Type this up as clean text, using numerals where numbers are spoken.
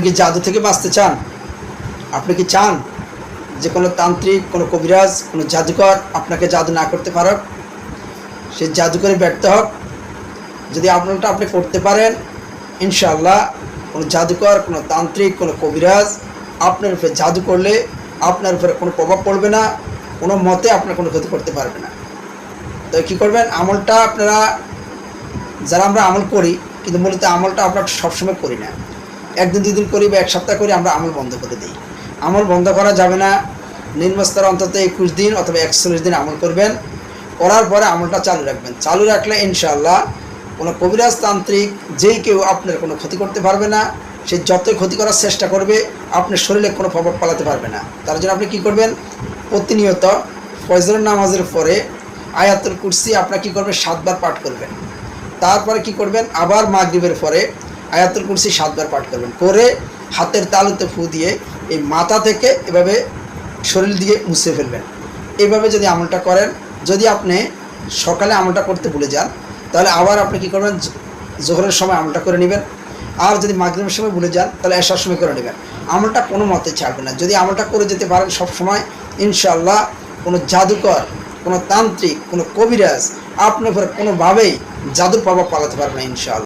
কি জাদু থেকে বাঁচতে চান? আপনি কি চান যে কোনো তান্ত্রিক, কোনো কবিরাজ, কোনো জাদুকর আপনাকে জাদু না করতে পারুক, সে জাদু করে ব্যর্থ হোক? যদি আপনারটা আপনি করতে পারেন, ইনশাআল্লাহ কোনো জাদুকর, কোনো তান্ত্রিক, কোনো কবিরাজ আপনার উপরে জাদু করলে আপনার উপরে কোনো প্রভাব পড়বে না, কোনো মতে আপনার কোনো ক্ষতি করতে পারবে না। তো কী করবেন, আমলটা আপনারা, যারা আমরা আমল করি, কিন্তু মূলত আমলটা আমরা সবসময় করি না, একদিন দুদিন করি বা এক সপ্তাহ করি, আমরা আমল বন্ধ করে দিই। আমল বন্ধ করা যাবে না। নিম্নস্তর অন্তত 21 দিন অথবা 41 দিন আমল করবেন, করার পরে আমলটা চালু রাখবেন। চালু রাখলে ইনশাআল্লাহ কোনো কবিরাজ তান্ত্রিক যেই কেউ আপনার কোনো ক্ষতি করতে পারবে না। সে যতই ক্ষতি করার চেষ্টা করবে, আপনার শরীরে কোনো প্রভাব পালাতে পারবে না। তার জন্য আপনি কী করবেন, প্রতিনিয়ত ফজরের নামাজের পরে আয়াতুল কুরসি আপনার কী করবেন, 7 বার পাঠ করবেন। তারপরে কি করবেন, আবার মাগরিবের পরে আয়াতুল কুরসি 7 বার পাঠ করবেন, করে হাতের তালুতে ফু দিয়ে এই মাথা থেকে এভাবে শরীর দিয়ে মুছে ফেলবেন। এইভাবে যদি আমলটা করেন, যদি আপনি সকালে আমলটা করতে ভুলে যান, তাহলে আবার আপনি কি করবেন, জোহরের সময় আমলটা করে নেবেন। আর যদি মাগরিবের সময় ভুলে যান, তাহলে এশার সময় করে নেবেন। আমলটা কোনো মতে ছাড়বে না। যদি আমলটা করে যেতে পারেন সব সময়, ইনশাআল্লাহ কোনো জাদুকর, কোনো তান্ত্রিক, কোনো কবিরাজ আপনার উপরে কোনোভাবেই জাদুর প্রভাব পালাতে পারবে না ইনশাআল্লাহ।